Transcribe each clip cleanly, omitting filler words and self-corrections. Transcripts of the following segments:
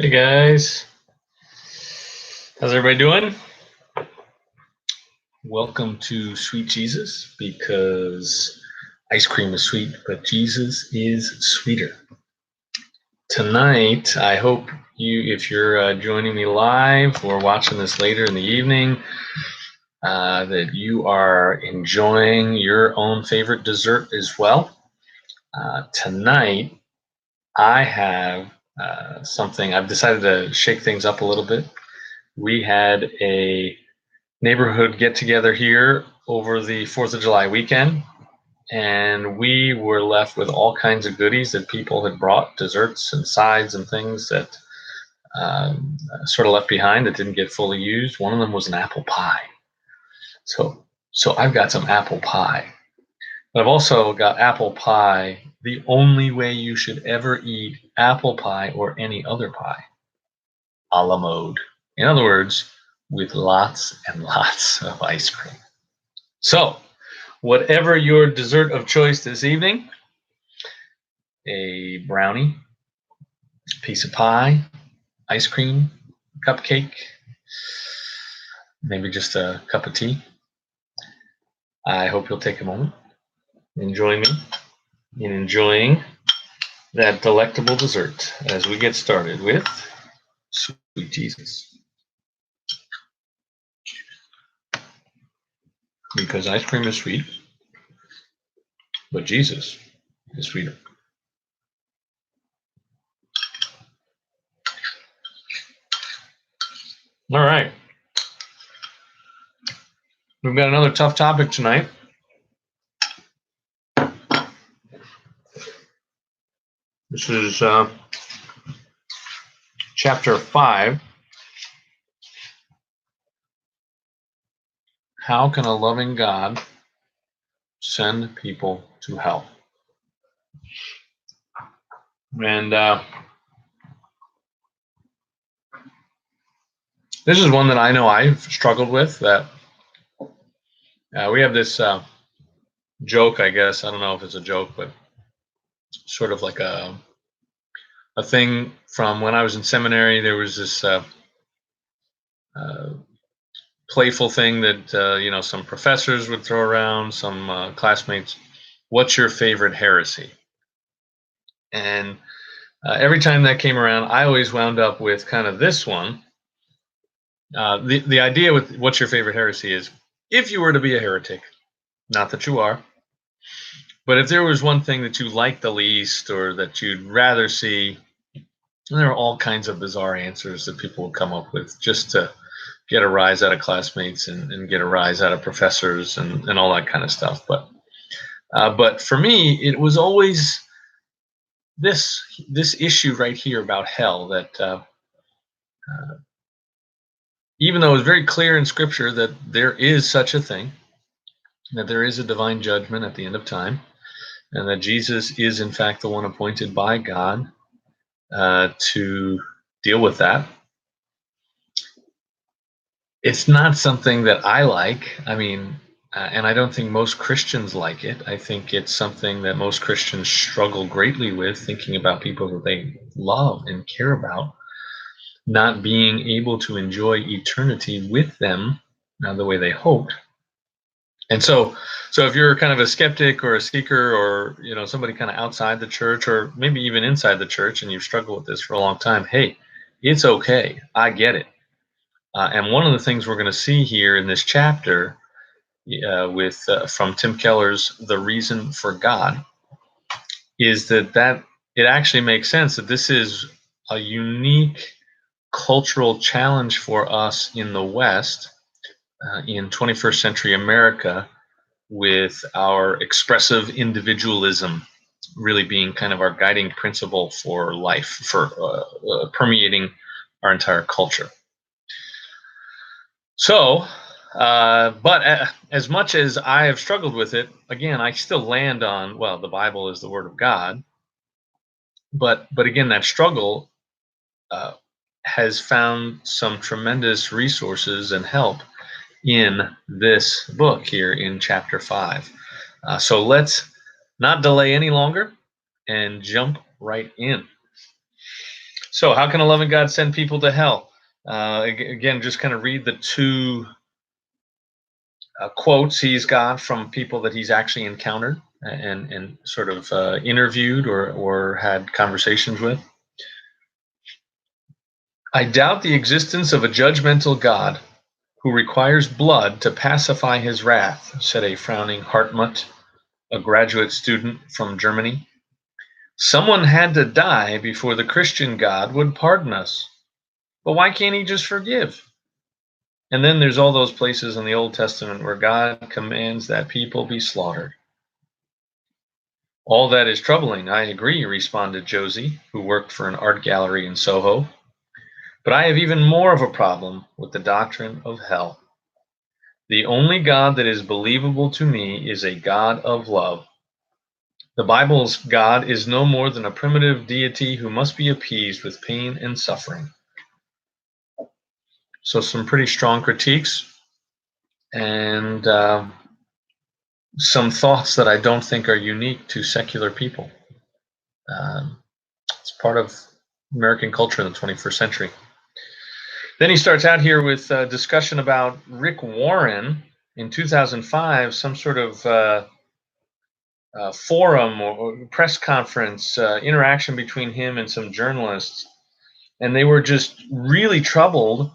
Hey guys, how's everybody doing? Welcome to Sweet Jesus, because ice cream is sweet, but Jesus is sweeter. Tonight, I hope if you're joining me live or watching this later in the evening, that you are enjoying your own favorite dessert as well. Tonight, I have something. I've decided to shake things up a little bit. We had a neighborhood get together here over the 4th of July weekend, and we were left with all kinds of goodies that people had brought, desserts and sides and things that sort of left behind that didn't get fully used. One of them was an apple pie. So I've got some apple pie. But I've also got apple pie the only way you should ever eat apple pie or any other pie, a la mode. In other words, with lots and lots of ice cream. So, whatever your dessert of choice this evening, a brownie, piece of pie, ice cream, cupcake, maybe just a cup of tea, I hope you'll take a moment and join me in enjoying that delectable dessert as we get started with Sweet Jesus. Because ice cream is sweet, but Jesus is sweeter. All right. We've got another tough topic tonight. This is chapter 5. How can a loving God send people to hell? And this is one that I know I've struggled with. That we have this joke, I guess. I don't know if it's a joke, but sort of like a thing from when I was in seminary. There was this playful thing that some professors would throw around, some classmates. What's your favorite heresy? And every time that came around, I always wound up with kind of this one. The idea with what's your favorite heresy is, if you were to be a heretic, not that you are, but if there was one thing that you liked the least or that you'd rather see, and there are all kinds of bizarre answers that people would come up with just to get a rise out of classmates and get a rise out of professors and all that kind of stuff. But for me, it was always this issue right here about hell, that even though it's very clear in Scripture that there is such a thing, that there is a divine judgment at the end of time, and that Jesus is in fact the one appointed by God to deal with that. It's not something that I like. I mean, and I don't think most Christians like it. I think it's something that most Christians struggle greatly with, thinking about people that they love and care about, not being able to enjoy eternity with them the way they hoped. And so if you're kind of a skeptic or a seeker, or somebody kind of outside the church, or maybe even inside the church, and you've struggled with this for a long time, hey, it's okay. I get it. And one of the things we're going to see here in this chapter, from Tim Keller's "The Reason for God," is that it actually makes sense that this is a unique cultural challenge for us in the West, in 21st century America, with our expressive individualism really being kind of our guiding principle for life, for permeating our entire culture. So, but as much as I have struggled with it, again, I still land on, well, the Bible is the Word of God. But again, that struggle has found some tremendous resources and help in this book here in chapter 5. So let's not delay any longer and jump right in. So, how can a loving God send people to hell? Again, just kind of read the two quotes he's got from people that he's actually encountered and sort of interviewed or had conversations with. I doubt the existence of a judgmental God who requires blood to pacify his wrath, said a frowning Hartmut, a graduate student from Germany. Someone had to die before the Christian God would pardon us. But why can't he just forgive? And then there's all those places in the Old Testament where God commands that people be slaughtered. All that is troubling, I agree, responded Josie, who worked for an art gallery in Soho. But I have even more of a problem with the doctrine of hell. The only God that is believable to me is a God of love. The Bible's God is no more than a primitive deity who must be appeased with pain and suffering. So some pretty strong critiques and some thoughts that I don't think are unique to secular people. It's part of American culture in the 21st century. Then he starts out here with a discussion about Rick Warren in 2005, some sort of forum or press conference interaction between him and some journalists. And they were just really troubled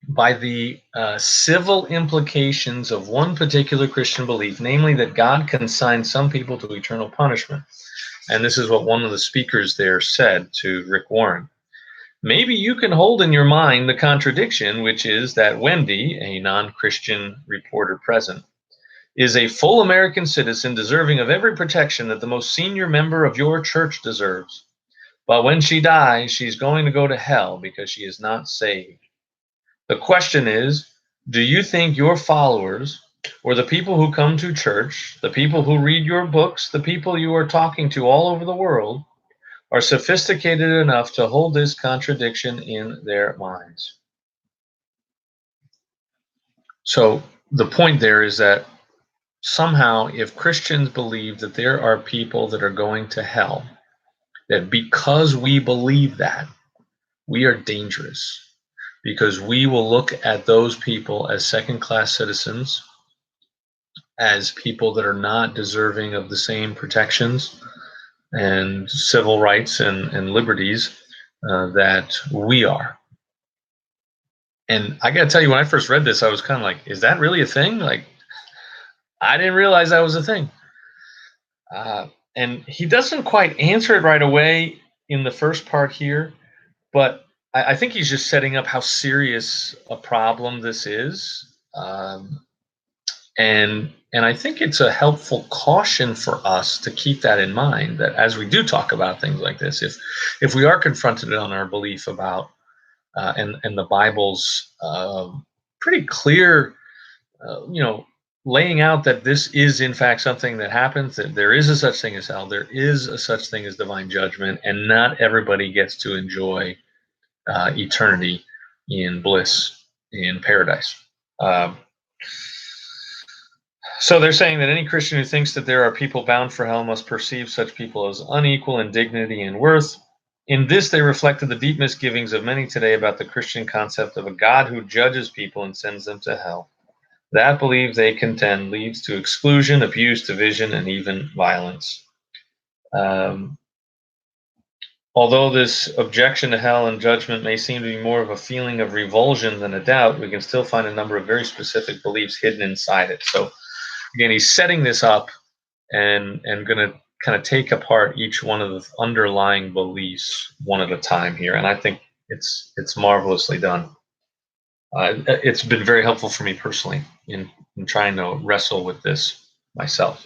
by the civil implications of one particular Christian belief, namely that God consigns some people to eternal punishment. And this is what one of the speakers there said to Rick Warren. Maybe you can hold in your mind the contradiction, which is that Wendy, a non-Christian reporter present, is a full American citizen deserving of every protection that the most senior member of your church deserves. But when she dies, she's going to go to hell because she is not saved. The question is, do you think your followers, or the people who come to church, the people who read your books, the people you are talking to all over the world, are sophisticated enough to hold this contradiction in their minds? So the point there is that somehow, if Christians believe that there are people that are going to hell, that because we believe that, we are dangerous, because we will look at those people as second-class citizens, as people that are not deserving of the same protections and civil rights and liberties that we are. And I got to tell you, when I first read this, I was kind of like, is that really a thing? Like, I didn't realize that was a thing. And he doesn't quite answer it right away in the first part here, but I think he's just setting up how serious a problem this is. And I think it's a helpful caution for us to keep that in mind, that as we do talk about things like this, if we are confronted on our belief about and the Bible's pretty clear, laying out that this is in fact something that happens, that there is a such thing as hell, there is a such thing as divine judgment, and not everybody gets to enjoy eternity in bliss in paradise. So they're saying that any Christian who thinks that there are people bound for hell must perceive such people as unequal in dignity and worth. In this, they reflected the deep misgivings of many today about the Christian concept of a God who judges people and sends them to hell. That belief, they contend, leads to exclusion, abuse, division, and even violence. Although this objection to hell and judgment may seem to be more of a feeling of revulsion than a doubt, we can still find a number of very specific beliefs hidden inside it. So again, he's setting this up and going to kind of take apart each one of the underlying beliefs one at a time here. And I think it's marvelously done. It's been very helpful for me personally in trying to wrestle with this myself.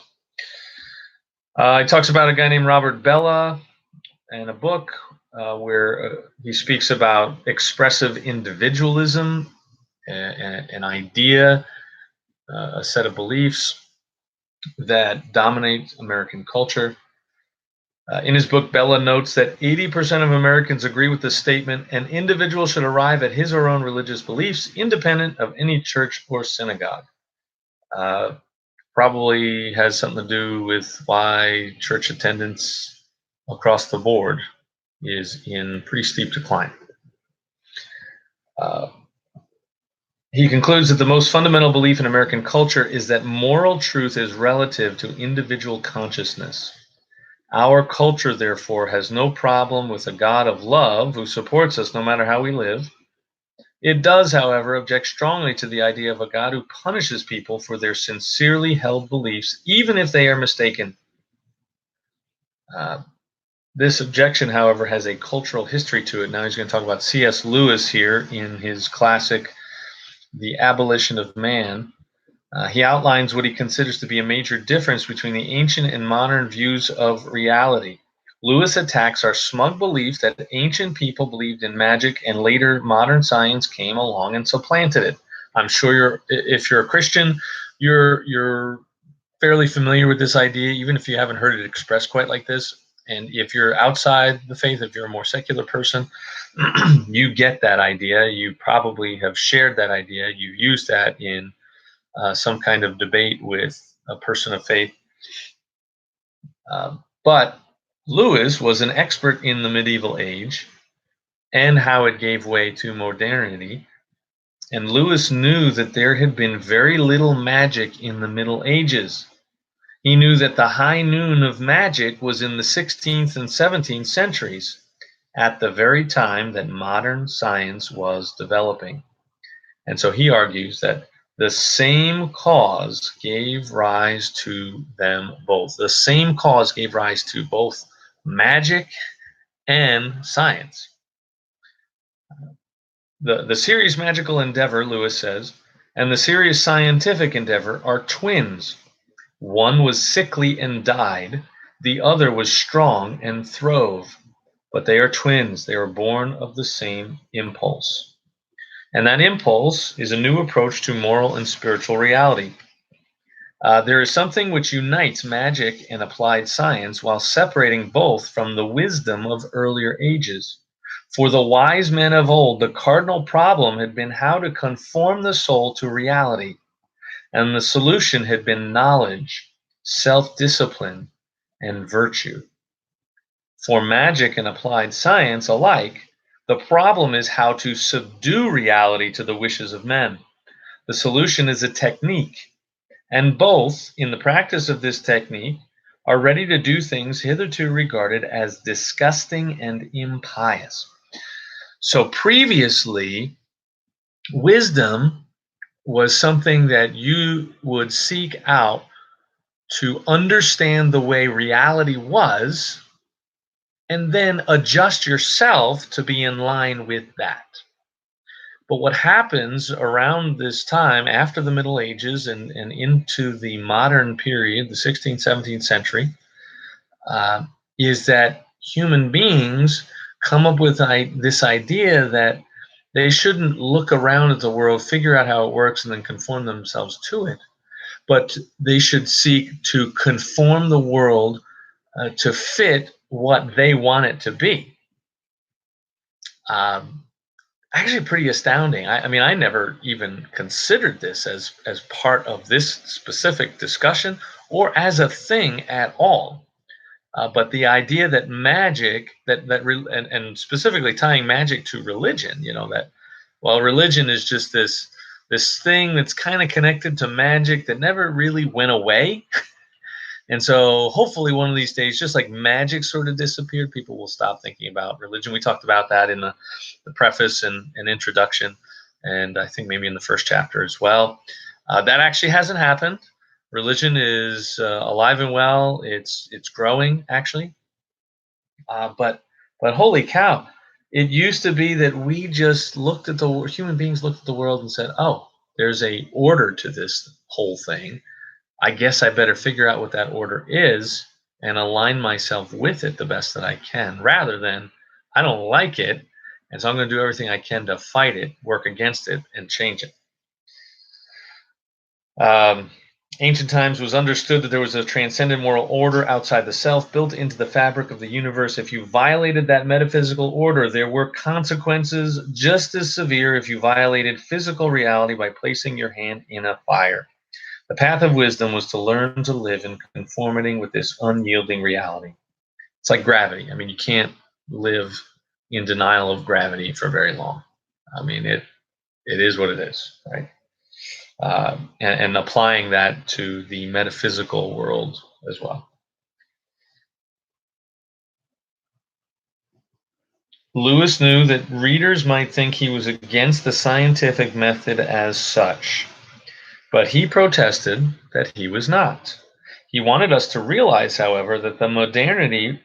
He talks about a guy named Robert Bellah and a book where he speaks about expressive individualism, an idea, a set of beliefs that dominate American culture. In his book, Bellah notes that 80% of Americans agree with the statement, an individual should arrive at his or her own religious beliefs independent of any church or synagogue. Probably has something to do with why church attendance across the board is in pretty steep decline. Uh, he concludes that the most fundamental belief in American culture is that moral truth is relative to individual consciousness. Our culture, therefore, has no problem with a God of love who supports us no matter how we live. It does, however, object strongly to the idea of a God who punishes people for their sincerely held beliefs, even if they are mistaken. Uh, this objection, however, has a cultural history to it. Now he's going to talk about C.S. Lewis here in his classic, The Abolition of Man. He outlines what he considers to be a major difference between the ancient and modern views of reality. Lewis attacks our smug belief that ancient people believed in magic and later modern science came along and supplanted it. I'm sure if you're a Christian, you're fairly familiar with this idea, even if you haven't heard it expressed quite like this. And if you're outside the faith, if you're a more secular person, you get that idea. You probably have shared that idea. You've used that in some kind of debate with a person of faith. But Lewis was an expert in the medieval age and how it gave way to modernity. And Lewis knew that there had been very little magic in the Middle Ages. He knew that the high noon of magic was in the 16th and 17th centuries, at the very time that modern science was developing. And so he argues that the same cause gave rise to them both. The same cause gave rise to both magic and science. The serious magical endeavor, Lewis says, and the serious scientific endeavor are twins. One was sickly and died, the other was strong and throve. But they are twins, they are born of the same impulse. And that impulse is a new approach to moral and spiritual reality. There is something which unites magic and applied science while separating both from the wisdom of earlier ages. For the wise men of old, the cardinal problem had been how to conform the soul to reality, and the solution had been knowledge, self discipline, and virtue. For magic and applied science alike, the problem is how to subdue reality to the wishes of men. The solution is a technique, and both, in the practice of this technique, are ready to do things hitherto regarded as disgusting and impious. So previously, wisdom was something that you would seek out to understand the way reality was and then adjust yourself to be in line with that. But what happens around this time after the Middle Ages and into the modern period, the 16th, 17th century, is that human beings come up with this idea that they shouldn't look around at the world, figure out how it works, and then conform themselves to it, but they should seek to conform the world to fit what they want it to be. Um, Actually, pretty astounding. I mean, I never even considered this as part of this specific discussion or as a thing at all. But the idea that magic, and specifically tying magic to religion, that well, religion is just this thing that's kind of connected to magic that never really went away. And so hopefully one of these days, just like magic sort of disappeared, people will stop thinking about religion. We talked about that in the preface and introduction, and I think maybe in the first chapter as well. That actually hasn't happened. Religion is alive and well. It's growing actually, but holy cow! It used to be that we just looked at human beings looked at the world and said, "Oh, there's a order to this whole thing. I guess I better figure out what that order is and align myself with it the best that I can, rather than I don't like it, and so I'm going to do everything I can to fight it, work against it, and change it." Um, Ancient times was understood that there was a transcendent moral order outside the self, built into the fabric of the universe. If you violated that metaphysical order, there were consequences just as severe if you violated physical reality by placing your hand in a fire. The path of wisdom was to learn to live in conformity with this unyielding reality. It's like gravity. I mean, you can't live in denial of gravity for very long. I mean, it is what it is, right? And applying that to the metaphysical world as well. Lewis knew that readers might think he was against the scientific method as such, but he protested that he was not. He wanted us to realize, however, that the modernity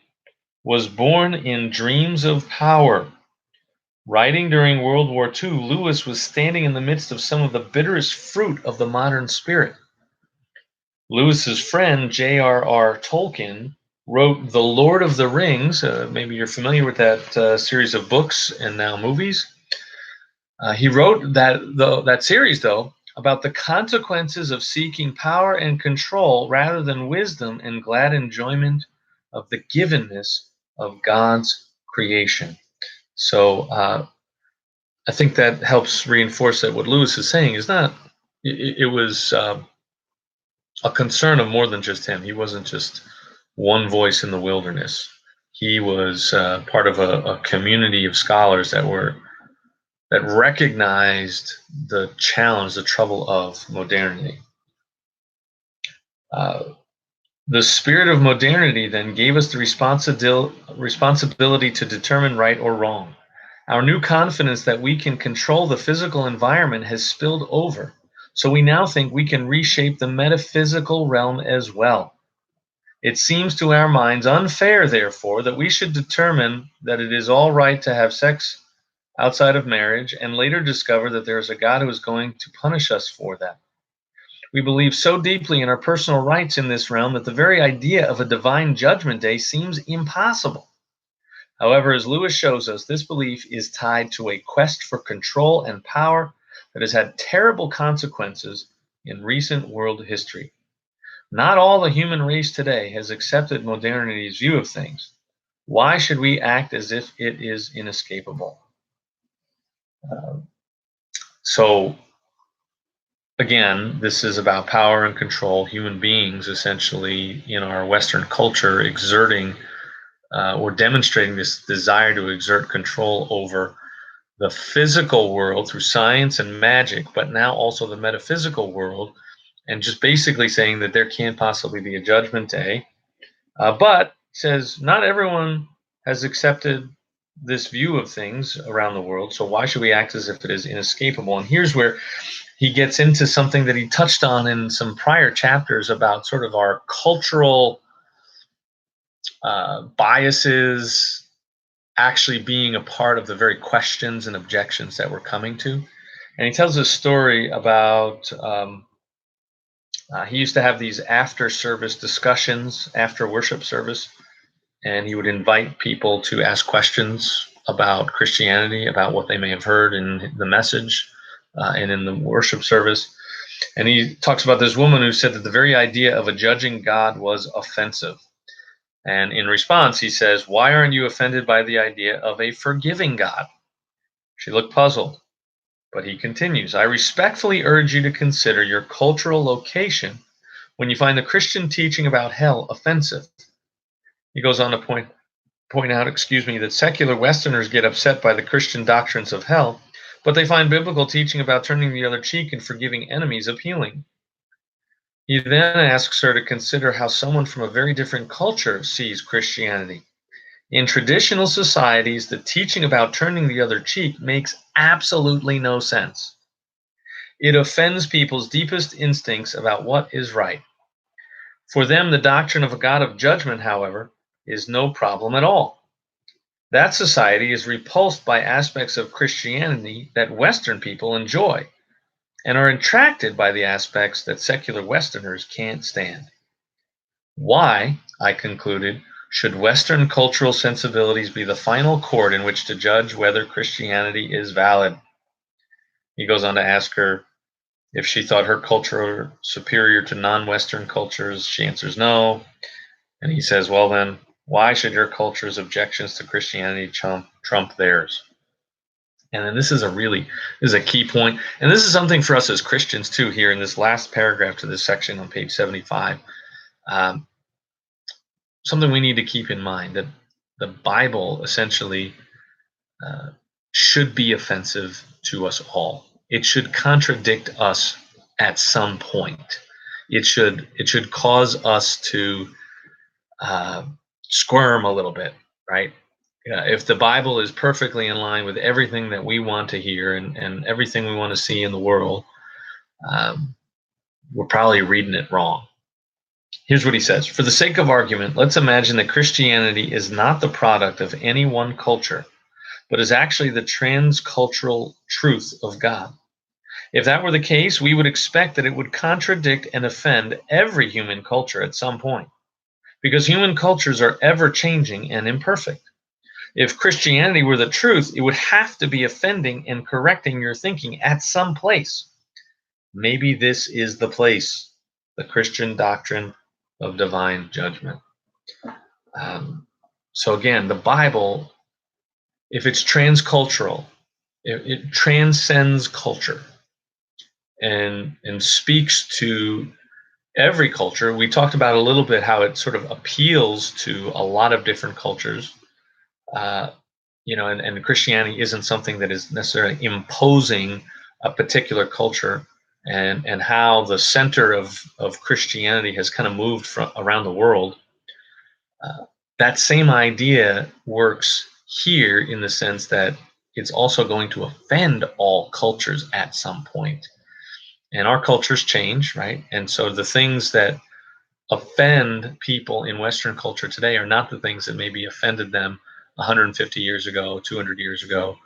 was born in dreams of power. Writing during World War II, Lewis was standing in the midst of some of the bitterest fruit of the modern spirit. Lewis's friend J.R.R. Tolkien wrote The Lord of the Rings. Maybe you're familiar with that series of books and now movies. He wrote that series, though, about the consequences of seeking power and control rather than wisdom and glad enjoyment of the givenness of God's creation. So I think that helps reinforce that what Lewis is saying is not, it was a concern of more than just him. He wasn't just one voice in the wilderness. He was part of a community of scholars that recognized the challenge, the trouble of modernity. The spirit of modernity then gave us the responsibility to determine right or wrong. Our new confidence that we can control the physical environment has spilled over, so we now think we can reshape the metaphysical realm as well. It seems to our minds unfair, therefore, that we should determine that it is all right to have sex outside of marriage and later discover that there is a God who is going to punish us for that. We believe so deeply in our personal rights in this realm that the very idea of a divine judgment day seems impossible. However, as Lewis shows us, this belief is tied to a quest for control and power that has had terrible consequences in recent world history. Not all the human race today has accepted modernity's view of things. Why should we act as if it is inescapable? So, again, this is about power and control, human beings essentially in our Western culture exerting or demonstrating this desire to exert control over the physical world through science and magic, but now also the metaphysical world, and just basically saying that there can't possibly be a judgment day. But says not everyone has accepted this view of things around the world, so why should we act as if it is inescapable? And here's where he gets into something that he touched on in some prior chapters about sort of our cultural biases actually being a part of the very questions and objections that we're coming to. And he tells a story about he used to have these after service discussions after worship service, and he would invite people to ask questions about Christianity, about what they may have heard in the message and in the worship service. And he talks about this woman who said that the very idea of a judging God was offensive. And in response, he says, "Why aren't you offended by the idea of a forgiving God?" She looked puzzled, but he continues, "I respectfully urge you to consider your cultural location when you find the Christian teaching about hell offensive." He goes on to point out, that secular Westerners get upset by the Christian doctrines of hell, but they find biblical teaching about turning the other cheek and forgiving enemies appealing. He then asks her to consider how someone from a very different culture sees Christianity. In traditional societies, the teaching about turning the other cheek makes absolutely no sense. It offends people's deepest instincts about what is right. For them, the doctrine of a God of judgment, however, is no problem at all. That society is repulsed by aspects of Christianity that Western people enjoy and are attracted by the aspects that secular Westerners can't stand. Why, I concluded, should Western cultural sensibilities be the final court in which to judge whether Christianity is valid? He goes on to ask her if she thought her culture superior to non-Western cultures. She answers no. And he says, well then, why should your culture's objections to Christianity trump theirs? And then this is a key point. And this is something for us as Christians too, here in this last paragraph to this section on page 75. Something we need to keep in mind, that the Bible essentially uh, should be offensive to us all. It should contradict us at some point. It should cause us to uh, squirm a little bit, right? If the Bible is perfectly in line with everything that we want to hear and everything we want to see in the world, um, we're probably reading it wrong. Here's what he says. For the sake of argument, let's imagine that Christianity is not the product of any one culture, but is actually the transcultural truth of God. If that were the case, we would expect that it would contradict and offend every human culture at some point, because human cultures are ever changing and imperfect. If Christianity were the truth, it would have to be offending and correcting your thinking at some place. Maybe this is the place, the Christian doctrine of divine judgment. So again, the Bible, if it's transcultural, it transcends culture and speaks to every culture. We talked about a little bit how it sort of appeals to a lot of different cultures. And Christianity isn't something that is necessarily imposing a particular culture, and how the center of Christianity has kind of moved from around the world. That same idea works here in the sense that it's also going to offend all cultures at some point. And our cultures change, right? And so the things that offend people in Western culture today are not the things that maybe offended them 150 years ago, 200 years ago.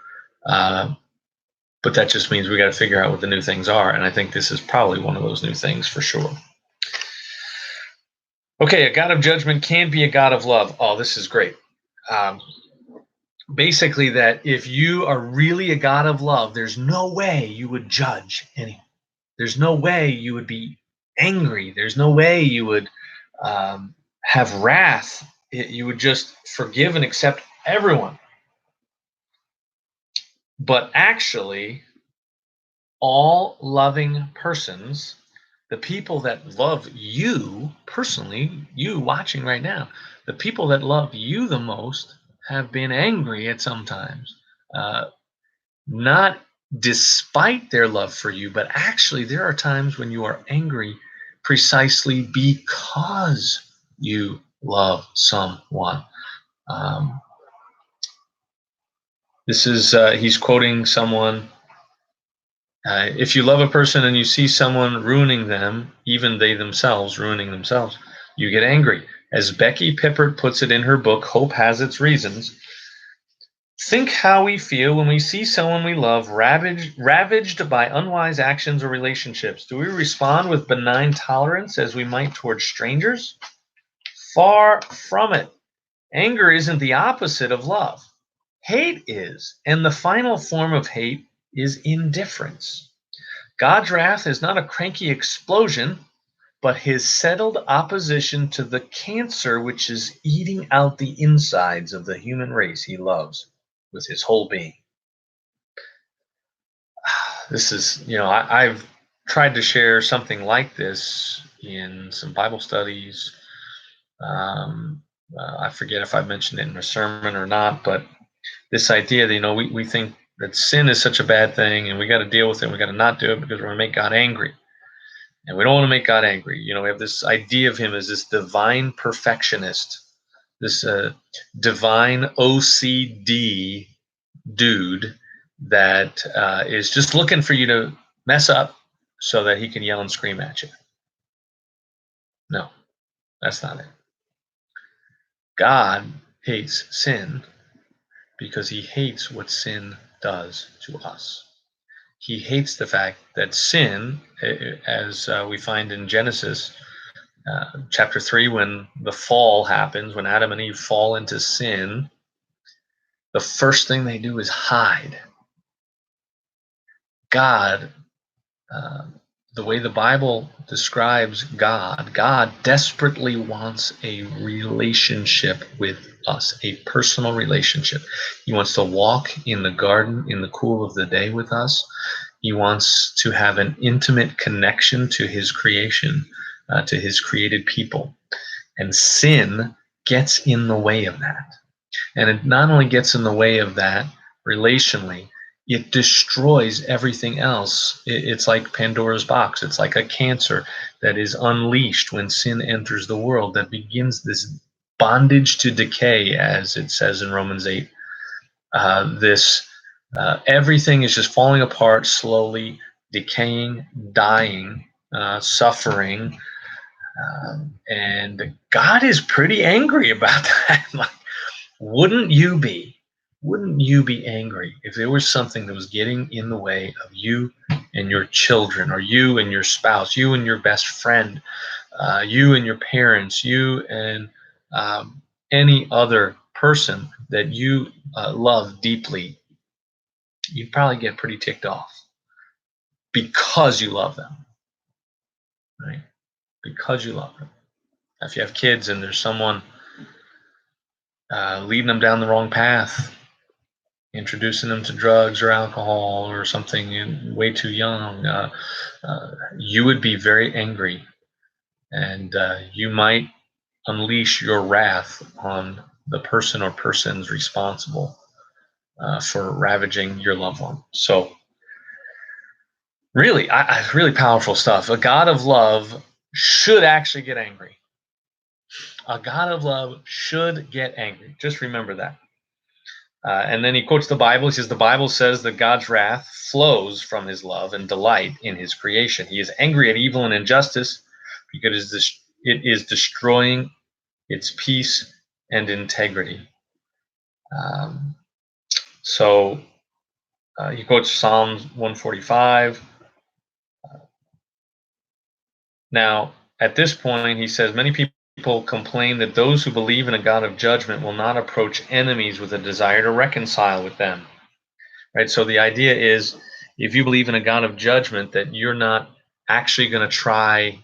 But that just means we got to figure out what the new things are. And I think this is probably one of those new things for sure. Okay, a God of judgment can't be a God of love. Oh, this is great. Basically, that if you are really a God of love, there's no way you would judge anyone. There's no way you would be angry. There's no way you would have wrath. You would just forgive and accept everyone. But actually, all loving persons, the people that love you personally, you watching right now, the people that love you the most have been angry at some times. Not despite their love for you, but actually there are times when you are angry precisely because you love someone. This is, he's quoting someone. If you love a person and you see someone ruining them, even they themselves ruining themselves, you get angry. As Becky Pippert puts it in her book, Hope Has Its Reasons, think how we feel when we see someone we love ravaged by unwise actions or relationships. Do we respond with benign tolerance as we might towards strangers? Far from it. Anger isn't the opposite of love. Hate is, and the final form of hate is indifference. God's wrath is not a cranky explosion, but his settled opposition to the cancer which is eating out the insides of the human race he loves with his whole being. This is, I've tried to share something like this in some Bible studies. I forget if I mentioned it in a sermon or not, but this idea that, we think that sin is such a bad thing and we got to deal with it. We got to not do it because we're going to make God angry. And we don't want to make God angry. We have this idea of him as this divine perfectionist, this divine OCD dude that is just looking for you to mess up so that he can yell and scream at you. No, that's not it. God hates sin because he hates what sin does to us. He hates the fact that sin, as we find in Genesis chapter 3, when the fall happens, when Adam and Eve fall into sin, the first thing they do is hide. God, the way the Bible describes God desperately wants a relationship with us, a personal relationship. He wants to walk in the garden in the cool of the day with us. He wants to have an intimate connection to his creation, to his created people. And sin gets in the way of that. And it not only gets in the way of that relationally, it destroys everything else. It's like Pandora's box. It's like a cancer that is unleashed when sin enters the world, that begins this bondage to decay, as it says in Romans 8. This everything is just falling apart slowly, decaying, dying, suffering, and God is pretty angry about that. Like, wouldn't you be? Wouldn't you be angry if there was something that was getting in the way of you and your children, or you and your spouse, you and your best friend, you and your parents, you and any other person that you love deeply? You'd probably get pretty ticked off because you love them, right? Because you love them. If you have kids and there's someone leading them down the wrong path, introducing them to drugs or alcohol or something way too young, you would be very angry, and you might unleash your wrath on the person or persons responsible for ravaging your loved one. So really, really powerful stuff. A God of love should actually get angry. A God of love should get angry. Just remember that. And then he quotes the Bible. He says, the Bible says that God's wrath flows from his love and delight in his creation. He is angry at evil and injustice because it is destroying its peace and integrity. So he quotes Psalms 145. Now, at this point, he says, many people complain that those who believe in a God of judgment will not approach enemies with a desire to reconcile with them. Right? So the idea is, if you believe in a God of judgment, that you're not actually going to try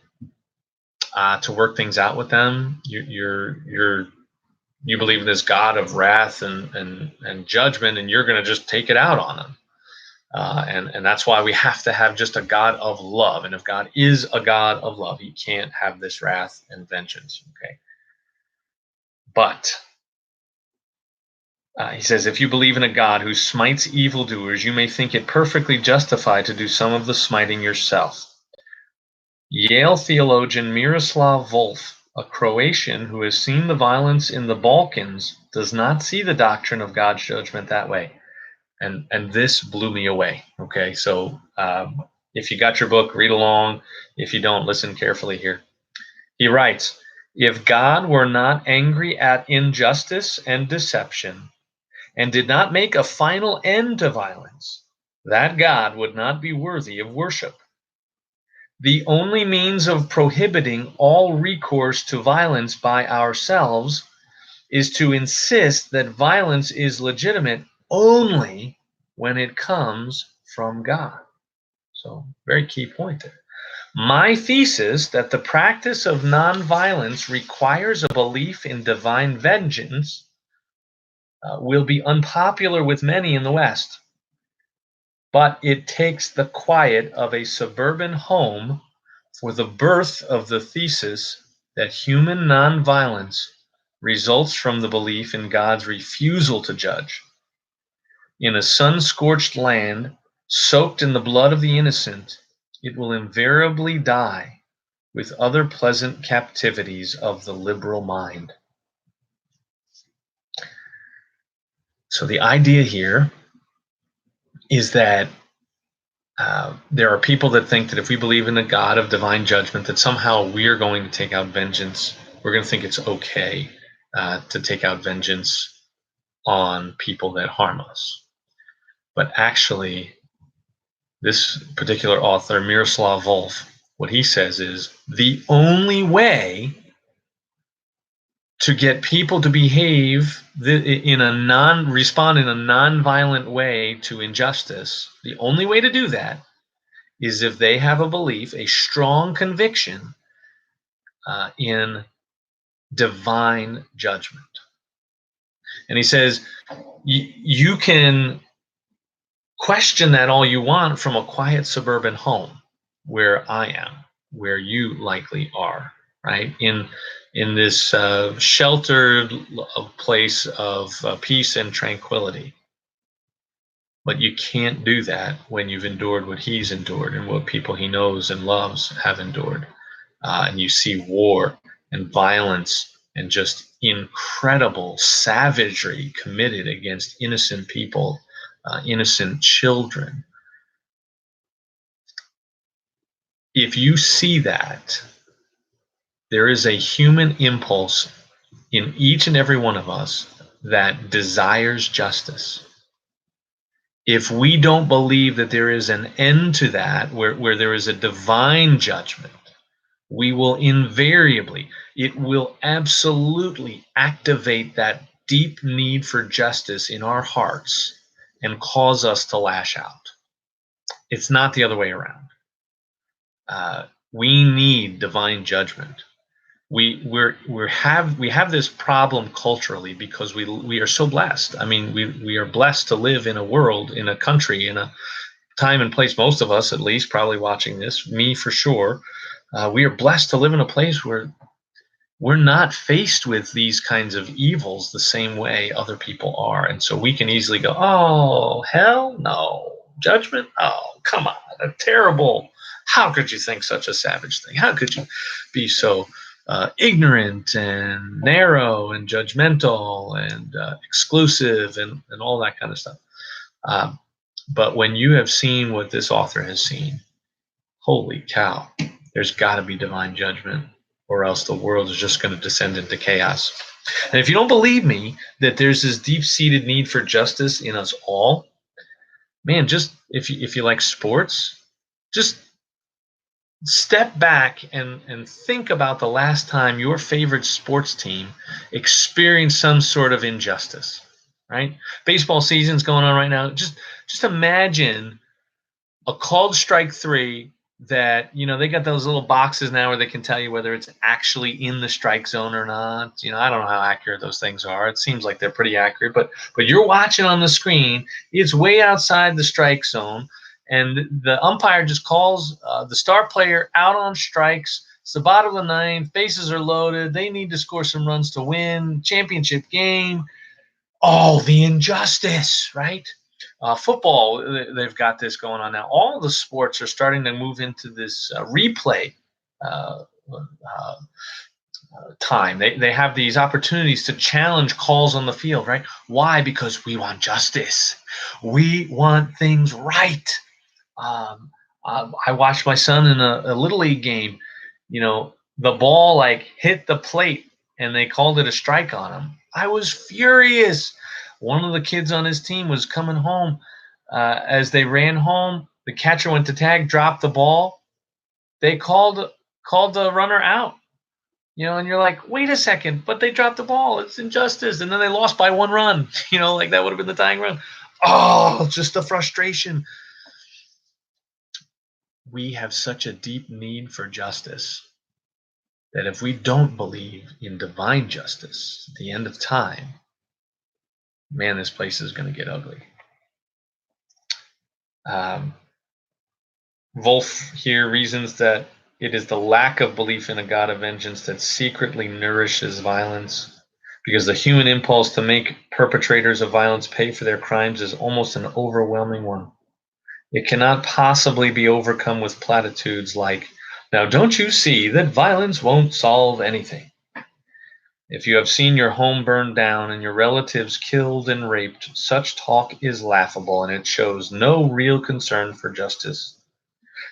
to work things out with them. You believe in this God of wrath and judgment, and you're going to just take it out on them. And that's why we have to have just a God of love. And if God is a God of love, he can't have this wrath and vengeance. Okay. But he says, if you believe in a God who smites evildoers, you may think it perfectly justified to do some of the smiting yourself. Yale theologian Miroslav Volf, a Croatian who has seen the violence in the Balkans, does not see the doctrine of God's judgment that way. And this blew me away. Okay, so if you got your book, read along. If you don't, listen carefully here. He writes, if God were not angry at injustice and deception, and did not make a final end to violence, that God would not be worthy of worship. The only means of prohibiting all recourse to violence by ourselves is to insist that violence is legitimate only when it comes from God. So, very key point there. My thesis that the practice of nonviolence requires a belief in divine vengeance will be unpopular with many in the West. But it takes the quiet of a suburban home for the birth of the thesis that human nonviolence results from the belief in God's refusal to judge. In a sun-scorched land, soaked in the blood of the innocent, it will invariably die with other pleasant captivities of the liberal mind. So the idea here is that there are people that think that if we believe in a God of divine judgment, that somehow we are going to take out vengeance. We're going to think it's okay to take out vengeance on people that harm us. But actually, this particular author, Miroslav Volf, what he says is the only way to get people to behave respond in a non-violent way to injustice, the only way to do that is if they have a belief, a strong conviction in divine judgment. And he says, you can question that all you want from a quiet suburban home where I am, where you likely are, right? In in this sheltered place of peace and tranquility. But you can't do that when you've endured what he's endured and what people he knows and loves have endured. And you see war and violence and just incredible savagery committed against innocent people, innocent children. If you see that, there is a human impulse in each and every one of us that desires justice. If we don't believe that there is an end to that, where there is a divine judgment, we will invariably, it will absolutely activate that deep need for justice in our hearts and cause us to lash out. It's not the other way around. We need divine judgment. We have this problem culturally because we are so blessed. I mean, we are blessed to live in a world, in a country, in a time and place. Most of us, at least, probably watching this, me for sure. We are blessed to live in a place where we're not faced with these kinds of evils the same way other people are, and so we can easily go, "Oh, hell no, judgment! Oh, come on, a terrible! How could you think such a savage thing? How could you be so ignorant and narrow and judgmental and exclusive and all that kind of stuff?" Um, but when you have seen what this author has seen, holy cow, there's got to be divine judgment, or else the world is just going to descend into chaos. And if you don't believe me that there's this deep-seated need for justice in us all, man, just if you like sports, just step back and think about the last time your favorite sports team experienced some sort of injustice, right? Baseball season's going on right now. Just imagine a called strike three that, they got those little boxes now where they can tell you whether it's actually in the strike zone or not. I don't know how accurate those things are. It seems like they're pretty accurate, but you're watching on the screen, it's way outside the strike zone, and the umpire just calls the star player out on strikes. It's the bottom of the ninth, bases are loaded, they need to score some runs to win, championship game. Oh, the injustice, right? Football, they've got this going on now. All the sports are starting to move into this replay uh, uh, time. They have these opportunities to challenge calls on the field, right? Why? Because we want justice. We want things right. Um, I watched my son in a little league game. The ball like hit the plate, and they called it a strike on him. I was furious. One of the kids on his team was coming home. As they ran home, the catcher went to tag, dropped the ball. They called the runner out. And you're like, wait a second, but they dropped the ball. It's injustice. And then they lost by 1 run. Like that would have been the tying run. Oh, just the frustration. We have such a deep need for justice that if we don't believe in divine justice at the end of time, man, this place is going to get ugly. Wolf here reasons that it is the lack of belief in a God of vengeance that secretly nourishes violence, because the human impulse to make perpetrators of violence pay for their crimes is almost an overwhelming one. It cannot possibly be overcome with platitudes like, "Now don't you see that violence won't solve anything?" If you have seen your home burned down and your relatives killed and raped, such talk is laughable, and it shows no real concern for justice.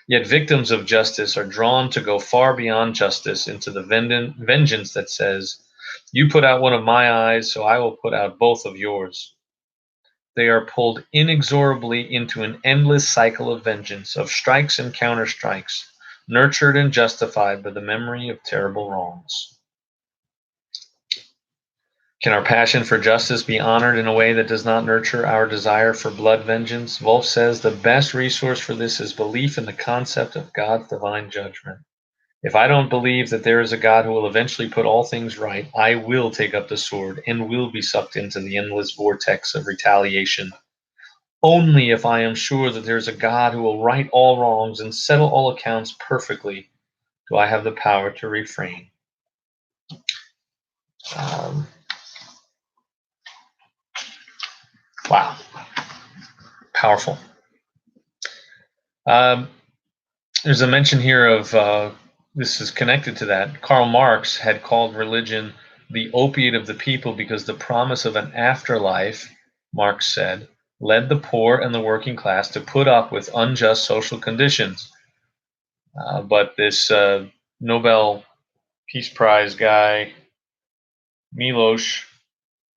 Yet victims of justice are drawn to go far beyond justice into the vengeance that says, "You put out one of my eyes, so I will put out both of yours." They are pulled inexorably into an endless cycle of vengeance, of strikes and counter-strikes, nurtured and justified by the memory of terrible wrongs. Can our passion for justice be honored in a way that does not nurture our desire for blood vengeance? Wolf says the best resource for this is belief in the concept of God's divine judgment. If I don't believe that there is a God who will eventually put all things right, I will take up the sword and will be sucked into the endless vortex of retaliation. Only if I am sure that there is a God who will right all wrongs and settle all accounts perfectly do I have the power to refrain. Um, wow, powerful. Um, there's a mention here of this is connected to that. Karl Marx had called religion the opiate of the people because the promise of an afterlife, Marx said, led the poor and the working class to put up with unjust social conditions. But this Nobel Peace Prize guy, Milosz,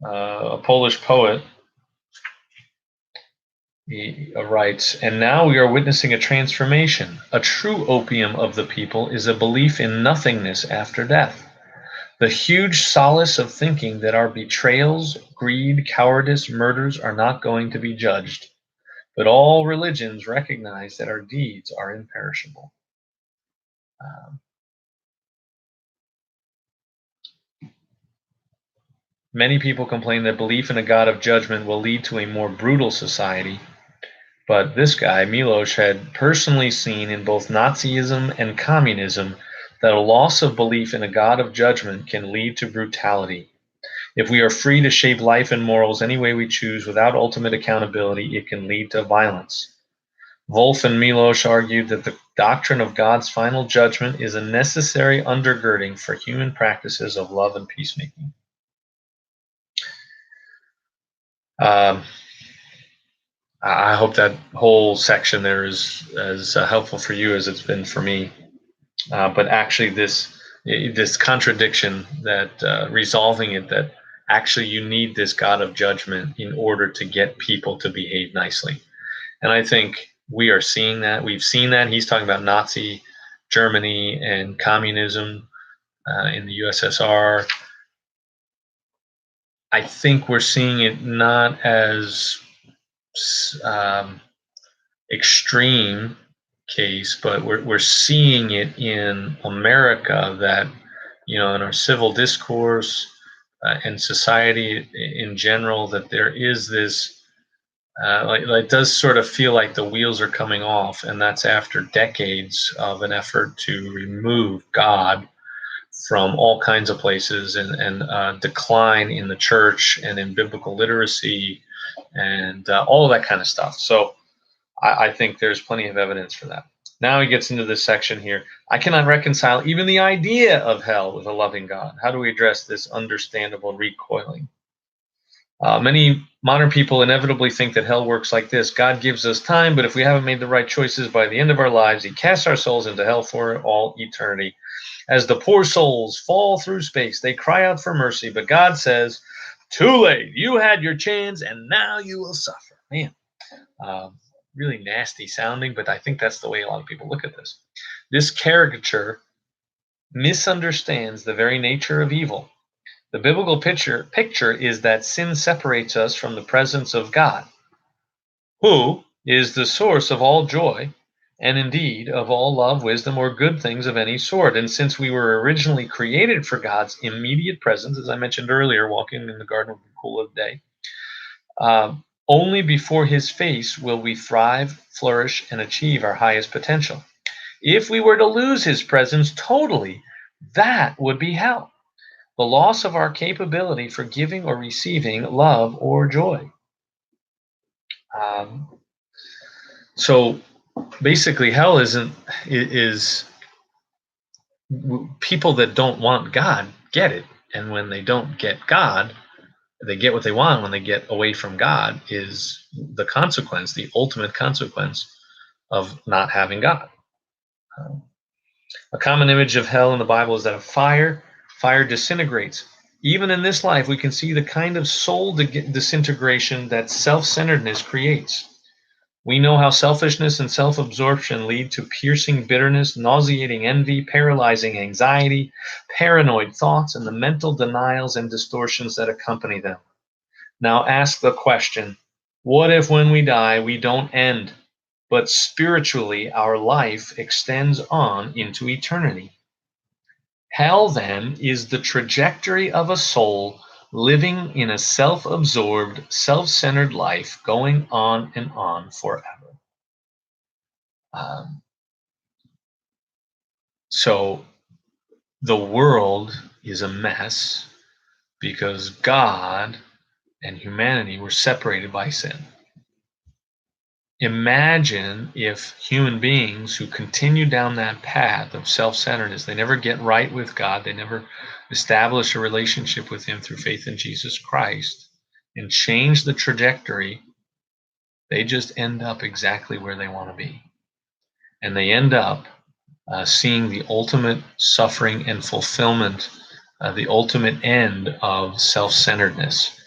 a Polish poet, he writes, and now we are witnessing a transformation. A true opium of the people is a belief in nothingness after death. The huge solace of thinking that our betrayals, greed, cowardice, murders are not going to be judged. But all religions recognize that our deeds are imperishable. Um, Many people complain that belief in a God of judgment will lead to a more brutal society. But this guy, Milosz, had personally seen in both Nazism and communism that a loss of belief in a God of judgment can lead to brutality. If we are free to shape life and morals any way we choose without ultimate accountability, it can lead to violence. Wolff and Milosz argued that the doctrine of God's final judgment is a necessary undergirding for human practices of love and peacemaking. Um, I hope that whole section there is as helpful for you as it's been for me. But actually, this contradiction that resolving it, that actually you need this God of judgment in order to get people to behave nicely. And I think we are seeing that. We've seen that. He's talking about Nazi Germany and communism in the USSR. I think we're seeing it not as um, extreme case, but we're seeing it in America that, you know, in our civil discourse and society in general, that there is this, like it does sort of feel like the wheels are coming off, and that's after decades of an effort to remove God from all kinds of places and decline in the church and in biblical literacy and all of that kind of stuff. So I think there's plenty of evidence for that. Now he gets into this section here. I cannot reconcile even the idea of hell with a loving God. How do we address this understandable recoiling? Many modern people inevitably think that hell works like this. God gives us time, but if we haven't made the right choices by the end of our lives, he casts our souls into hell for all eternity. As the poor souls fall through space, they cry out for mercy, but God says, too late. You had your chance, and now you will suffer. Man, really nasty sounding, but I think that's the way a lot of people look at this. This caricature misunderstands the very nature of evil. The biblical picture is that sin separates us from the presence of God, who is the source of all joy and indeed of all love, wisdom, or good things of any sort. And since we were originally created for God's immediate presence, as I mentioned earlier, walking in the garden of the cool of the day, only before his face will we thrive, flourish, and achieve our highest potential. If we were to lose his presence totally, that would be hell. The loss of our capability for giving or receiving love or joy. Um, so basically, hell is people that don't want God get it, and when they don't get God, they get what they want. When they get away from God, is the consequence, the ultimate consequence of not having God. Um, a common image of hell in the Bible is that of fire disintegrates. Even in this life, we can see the kind of soul disintegration that self-centeredness creates. We know how selfishness and self-absorption lead to piercing bitterness, nauseating envy, paralyzing anxiety, paranoid thoughts, and the mental denials and distortions that accompany them. Now ask the question, what if when we die, we don't end, but spiritually our life extends on into eternity? Hell, then, is the trajectory of a soul living in a self-absorbed, self-centered life going on and on forever. Um, so the world is a mess. because God and humanity were separated by sin. Imagine if human beings who continue down that path of self-centeredness, they never get right with God, they never establish a relationship with Him through faith in Jesus Christ and change the trajectory, they just end up exactly where they want to be. And they end up seeing the ultimate suffering and fulfillment, the ultimate end of self-centeredness,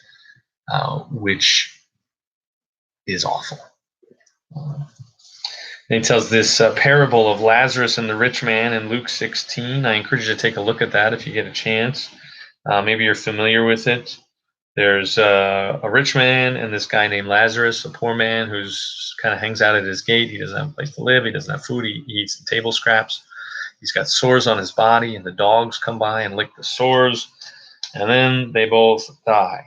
which is awful. And he tells this parable of Lazarus and the rich man in Luke 16. I encourage you to take a look at that if you get a chance. Maybe you're familiar with it. There's a rich man and this guy named Lazarus, a poor man who's kind of hangs out at his gate. He doesn't have a place to live. He doesn't have food. He eats the table scraps. He's got sores on his body, and the dogs come by and lick the sores, and then they both die.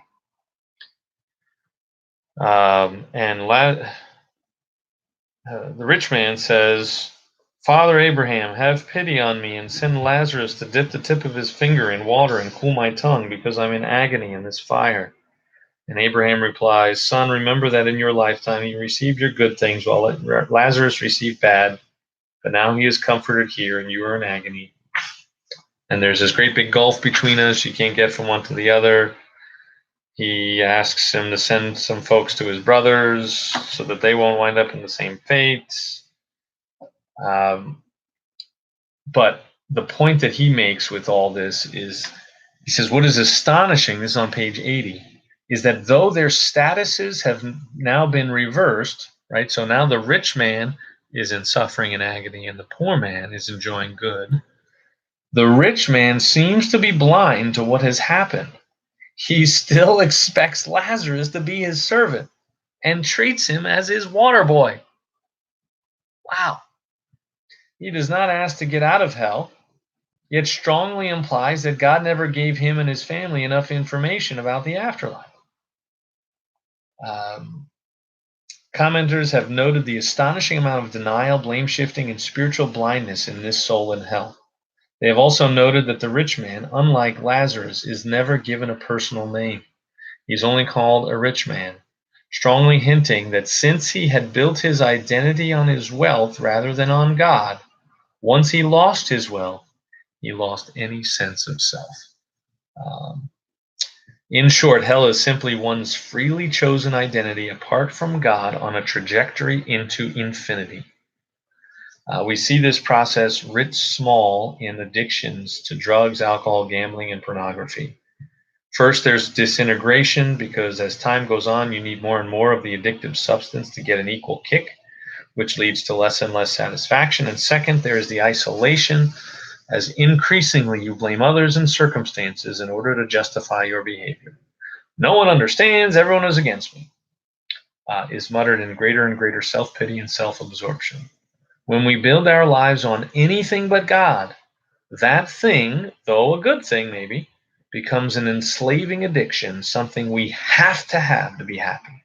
The rich man says, "Father Abraham, have pity on me and send Lazarus to dip the tip of his finger in water and cool my tongue, because I'm in agony in this fire." And Abraham replies, "Son, remember that in your lifetime you received your good things while Lazarus received bad, but now he is comforted here and you are in agony. And there's this great big gulf between us. You can't get from one to the other." He asks him to send some folks to his brothers so that they won't wind up in the same fate. But the point that he makes with all this is, he says, what is astonishing, this is on page 80, is that though their statuses have now been reversed, right? So now the rich man is in suffering and agony and the poor man is enjoying good. The rich man seems to be blind to what has happened. He still expects Lazarus to be his servant and treats him as his water boy. Wow. He does not ask to get out of hell, yet strongly implies that God never gave him and his family enough information about the afterlife. Commenters have noted the astonishing amount of denial, blame shifting, and spiritual blindness in this soul in hell. They have also noted that the rich man, unlike Lazarus, is never given a personal name. He's only called a rich man, strongly hinting that since he had built his identity on his wealth rather than on God, once he lost his wealth, he lost any sense of self. In short, hell is simply one's freely chosen identity apart from God on a trajectory into infinity. We see this process writ small in addictions to drugs, alcohol, gambling, and pornography. First, there's disintegration, because as time goes on, you need more and more of the addictive substance to get an equal kick, which leads to less and less satisfaction. And second, there is the isolation, as increasingly you blame others and circumstances in order to justify your behavior. "No one understands, everyone is against me," is muttered in greater and greater self-pity and self-absorption. When we build our lives on anything but God, that thing, though a good thing maybe, becomes an enslaving addiction, something we have to be happy.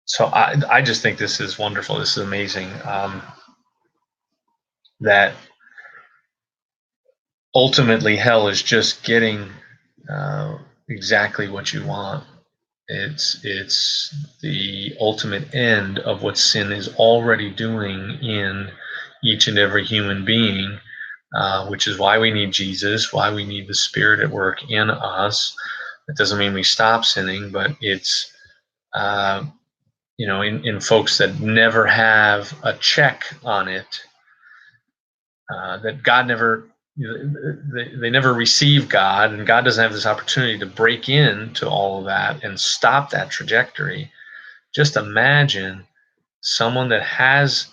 So I just think this is wonderful. This is amazing. That ultimately hell is just getting exactly what you want. It's the ultimate end of what sin is already doing in each and every human being, which is why we need Jesus, why we need the Spirit at work in us. It doesn't mean we stop sinning, but it's in folks that never have a check on it, that God never, they never receive God, and God doesn't have this opportunity to break into all of that and stop that trajectory. Just imagine someone that has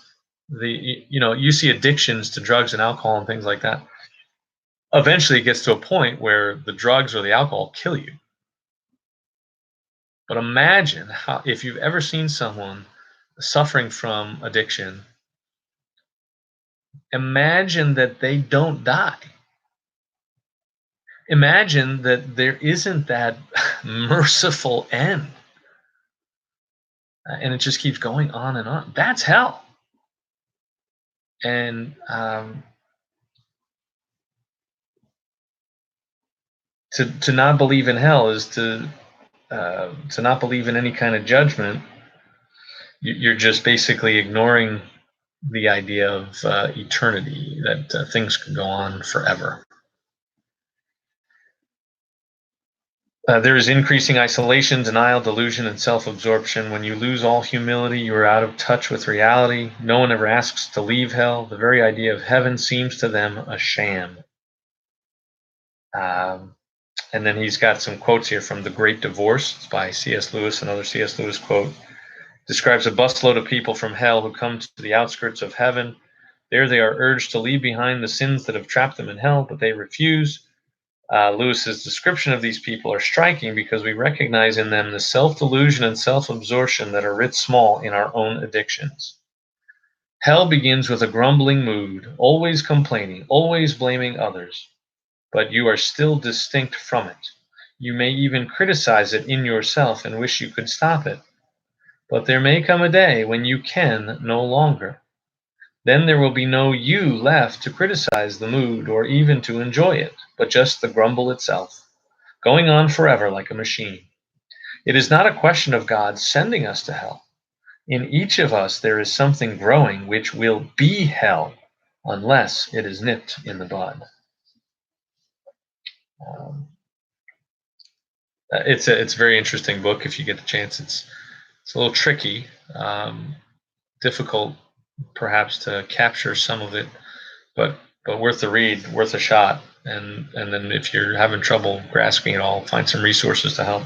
you see addictions to drugs and alcohol and things like that. Eventually it gets to a point where the drugs or the alcohol kill you. But imagine if you've ever seen someone suffering from addiction, imagine that they don't die. Imagine that there isn't that merciful end. And it just keeps going on and on. That's hell. And to not believe in hell is to not believe in any kind of judgment. You're just basically ignoring the idea of eternity, that things can go on forever. There is increasing isolation, denial, delusion, and self-absorption. When you lose all humility, you are out of touch with reality. No one ever asks to leave hell. The very idea of heaven seems to them a sham. And then he's got some quotes here from The Great Divorce. It's by C.S. Lewis. Another C.S. Lewis quote describes a busload of people from hell who come to the outskirts of heaven. There they are urged to leave behind the sins that have trapped them in hell, but they refuse. Lewis's description of these people are striking because we recognize in them the self-delusion and self-absorption that are writ small in our own addictions. Hell begins with a grumbling mood, always complaining, always blaming others, but you are still distinct from it. You may even criticize it in yourself and wish you could stop it. But there may come a day when you can no longer. Then there will be no you left to criticize the mood or even to enjoy it, but just the grumble itself, going on forever like a machine. It is not a question of God sending us to hell. In each of us there is something growing which will be hell unless it is nipped in the bud. It's a very interesting book if you get the chance. It's a little tricky, difficult perhaps to capture some of it, but worth the read, worth a shot. And then if you're having trouble grasping it all, find some resources to help.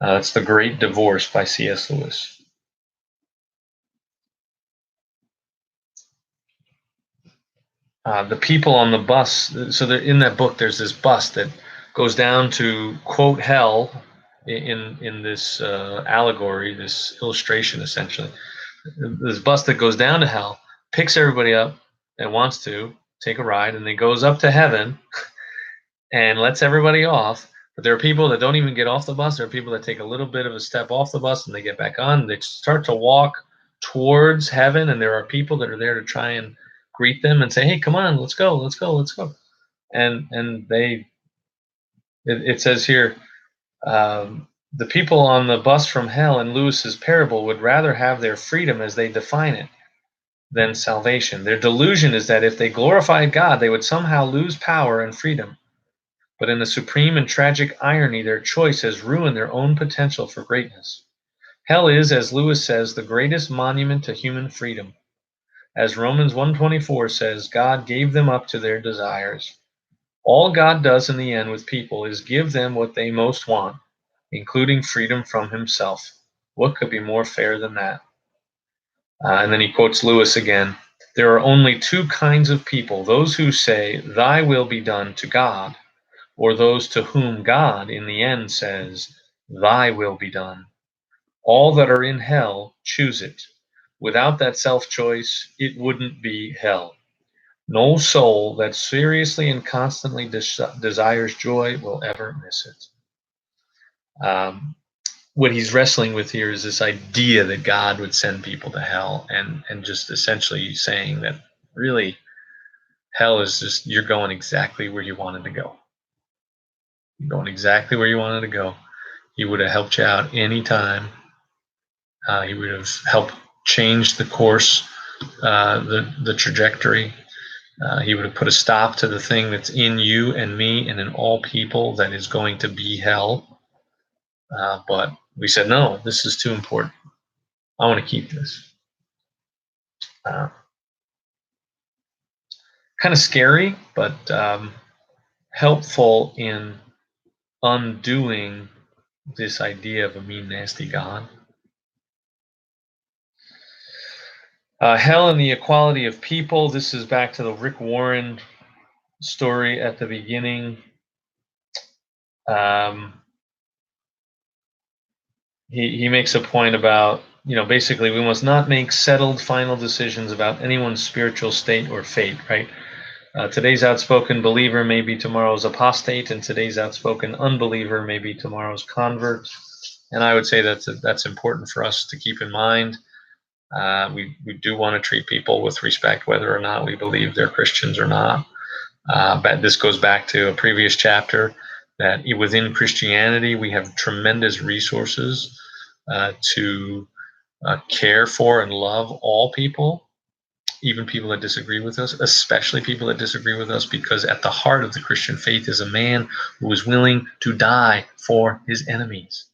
It's The Great Divorce by C.S. Lewis. The people on the bus, so in that book there's this bus that goes down to, quote, hell in this allegory, this illustration essentially. This bus that goes down to hell picks everybody up that wants to take a ride, and then goes up to heaven and lets everybody off. But there are people that don't even get off the bus. There are people that take a little bit of a step off the bus and they get back on. They start to walk towards heaven, and there are people that are there to try and greet them and say, "Hey, come on, let's go, let's go, let's go." And it says here, the people on the bus from hell in Lewis's parable would rather have their freedom as they define it than salvation. Their delusion is that if they glorified God, they would somehow lose power and freedom. But in the supreme and tragic irony, their choice has ruined their own potential for greatness. Hell is, as Lewis says, the greatest monument to human freedom. As Romans 1:24 says, God gave them up to their desires. All God does in the end with people is give them what they most want, including freedom from himself. What could be more fair than that? And then he quotes Lewis again. There are only two kinds of people, those who say, "Thy will be done," to God, or those to whom God in the end says, "Thy will be done." All that are in hell choose it. Without that self-choice, it wouldn't be hell. No soul that seriously and constantly desires joy will ever miss it. What he's wrestling with here is this idea that God would send people to hell, and just essentially saying that really hell is just, you're going exactly where you wanted to go. You're going exactly where you wanted to go. He would have helped you out anytime. He would have helped change the course, the trajectory. He would have put a stop to the thing that's in you and me and in all people that is going to be hell. But we said, no, this is too important. I want to keep this. Kind of scary, but helpful in undoing this idea of a mean, nasty God. Hell and the equality of people. This is back to the Rick Warren story at the beginning. He makes a point about, basically we must not make settled final decisions about anyone's spiritual state or fate, right? Today's outspoken believer may be tomorrow's apostate, and today's outspoken unbeliever may be tomorrow's convert. And I would say that's important for us to keep in mind. We do want to treat people with respect, whether or not we believe they're Christians or not. But this goes back to a previous chapter that within Christianity we have tremendous resources to care for and love all people, even people that disagree with us, especially people that disagree with us, because at the heart of the Christian faith is a man who is willing to die for his enemies.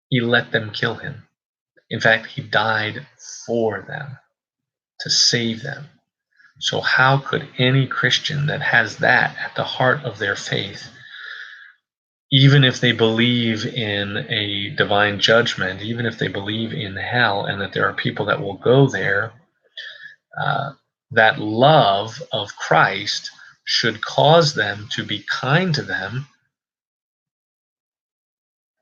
He let them kill him. In fact, he died for them to save them. So how could any Christian that has that at the heart of their faith, even if they believe in a divine judgment, even if they believe in hell and that there are people that will go there, that love of Christ should cause them to be kind to them,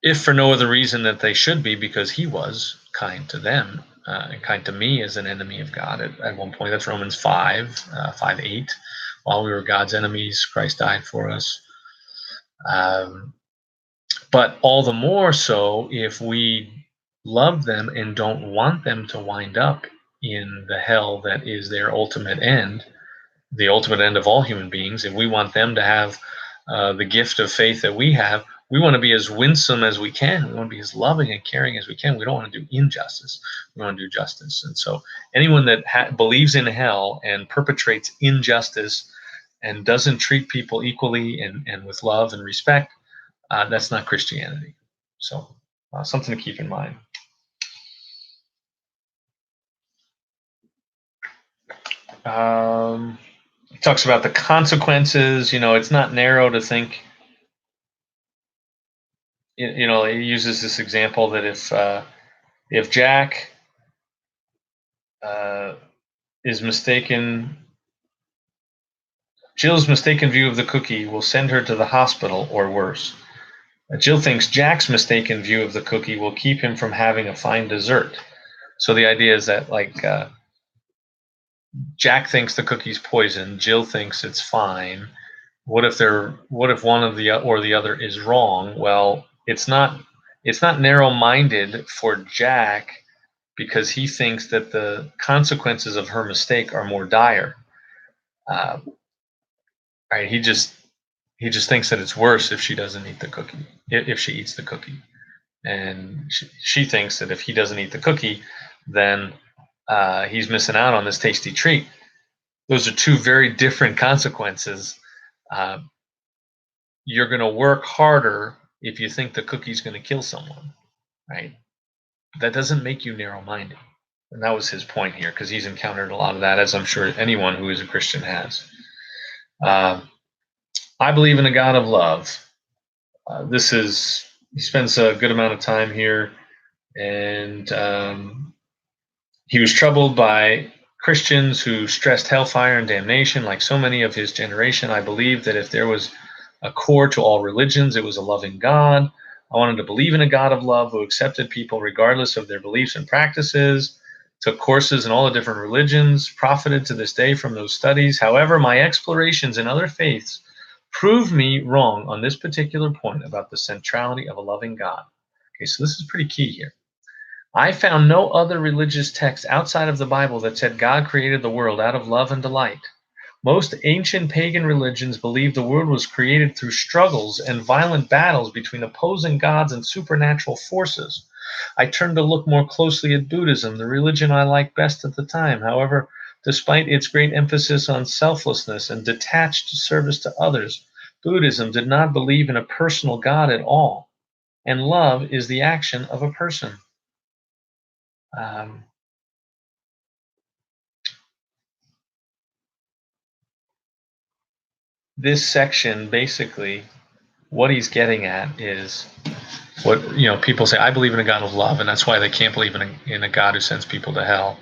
if for no other reason that they should be, because he was kind to them and kind to me as an enemy of God at one point. That's Romans 5:8. While we were God's enemies, Christ died for us. But all the more so if we love them and don't want them to wind up in the hell that is their ultimate end, the ultimate end of all human beings. If we want them to have the gift of faith that we have, we want to be as winsome as we can. We want to be as loving and caring as we can. We don't want to do injustice. We want to do justice. And so anyone that believes in hell and perpetrates injustice and doesn't treat people equally and with love and respect, that's not Christianity. So something to keep in mind. He talks about the consequences. It's not narrow to think. He uses this example that if Jack is mistaken, Jill's mistaken view of the cookie will send her to the hospital or worse. Jill thinks Jack's mistaken view of the cookie will keep him from having a fine dessert. So the idea is that Jack thinks the cookie's poison, Jill thinks it's fine. What if one of the or the other is wrong? Well, it's not narrow-minded for Jack because he thinks that the consequences of her mistake are more dire. Right? He just thinks that it's worse if she doesn't eat the cookie, if she eats the cookie, and she thinks that if he doesn't eat the cookie, then he's missing out on this tasty treat. Those are two very different consequences. You're going to work harder if you think the cookie's going to kill someone, right? That doesn't make you narrow-minded. And that was his point here, because he's encountered a lot of that, as I'm sure anyone who is a Christian has. I believe in a God of love. He spends a good amount of time here, and he was troubled by Christians who stressed hellfire and damnation like so many of his generation. I believe that if there was a core to all religions, it was a loving God. I wanted to believe in a God of love who accepted people regardless of their beliefs and practices, took courses in all the different religions, profited to this day from those studies. However, my explorations in other faiths proved me wrong on this particular point about the centrality of a loving God. Okay, so this is pretty key here. I found no other religious text outside of the Bible that said God created the world out of love and delight. Most ancient pagan religions believed the world was created through struggles and violent battles between opposing gods and supernatural forces. I turned to look more closely at Buddhism, the religion I liked best at the time. However, despite its great emphasis on selflessness and detached service to others, Buddhism did not believe in a personal God at all, and love is the action of a person. This section, basically, what he's getting at is what people say. I believe in a God of love, and that's why they can't believe in a God who sends people to hell,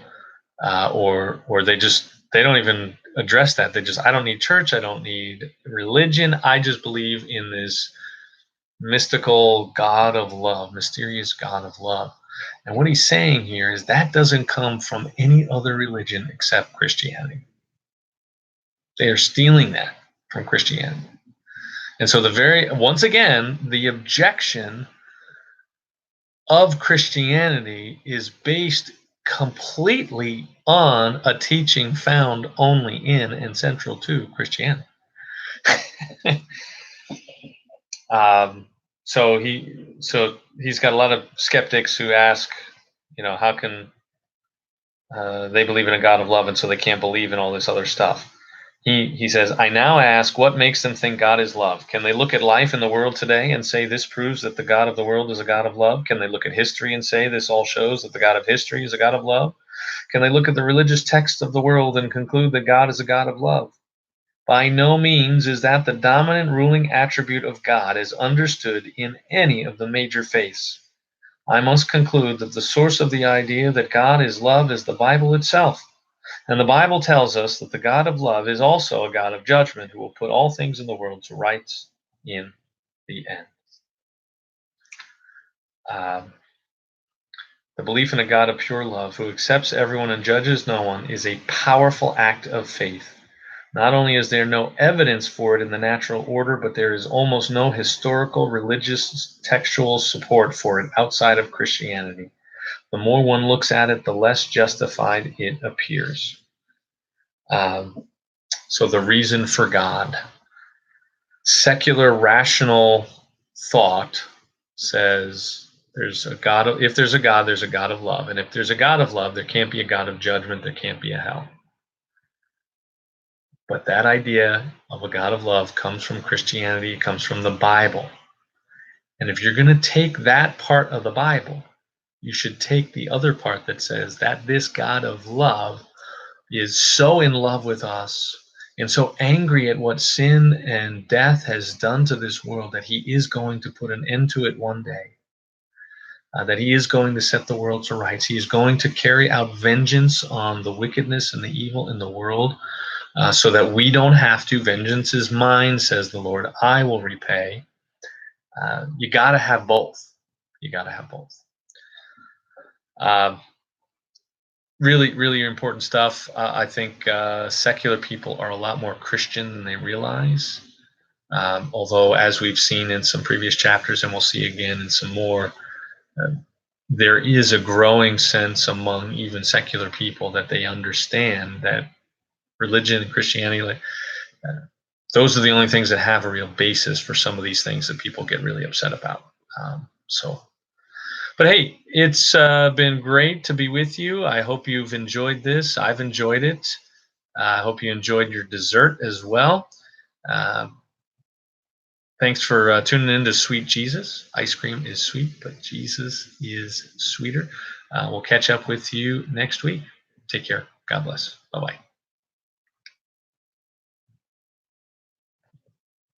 or they don't even address that. I don't need church, I don't need religion. I just believe in this mystical God of love, mysterious God of love. And what he's saying here is that doesn't come from any other religion except Christianity. They are stealing that from Christianity. And so once again, the objection of Christianity is based completely on a teaching found only in and central to Christianity. um, so he's got a lot of skeptics who ask, how can they believe in a God of love, and so they can't believe in all this other stuff. He says, I now ask, what makes them think God is love? Can they look at life in the world today and say this proves that the God of the world is a God of love? Can they look at history and say this all shows that the God of history is a God of love? Can they look at the religious text of the world and conclude that God is a God of love? By no means is that the dominant ruling attribute of God as understood in any of the major faiths. I must conclude that the source of the idea that God is love is the Bible itself. And the Bible tells us that the God of love is also a God of judgment who will put all things in the world to rights in the end. Um, the belief in a God of pure love who accepts everyone and judges no one is a powerful act of faith. Not only is there no evidence for it in the natural order, but there is almost no historical, religious, textual support for it outside of Christianity. The more one looks at it, the less justified it appears. So the reason for God. Secular rational thought says there's a God. If there's a God, there's a God of love. And if there's a God of love, there can't be a God of judgment. There can't be a hell. But that idea of a God of love comes from Christianity. It comes from the Bible. And if you're going to take that part of the Bible, you should take the other part that says that this God of love is so in love with us and so angry at what sin and death has done to this world that he is going to put an end to it one day. That he is going to set the world to rights. He is going to carry out vengeance on the wickedness and the evil in the world so that we don't have to. Vengeance is mine, says the Lord. I will repay. You got to have both. You got to have both. Really, really important stuff. I think secular people are a lot more Christian than they realize. Although, as we've seen in some previous chapters, and we'll see again in some more, there is a growing sense among even secular people that they understand that religion and Christianity, those are the only things that have a real basis for some of these things that people get really upset about. But hey, it's been great to be with you. I hope you've enjoyed this. I've enjoyed it. I hope you enjoyed your dessert as well. Thanks for tuning in to Sweet Jesus. Ice cream is sweet, but Jesus is sweeter. We'll catch up with you next week. Take care. God bless. Bye-bye.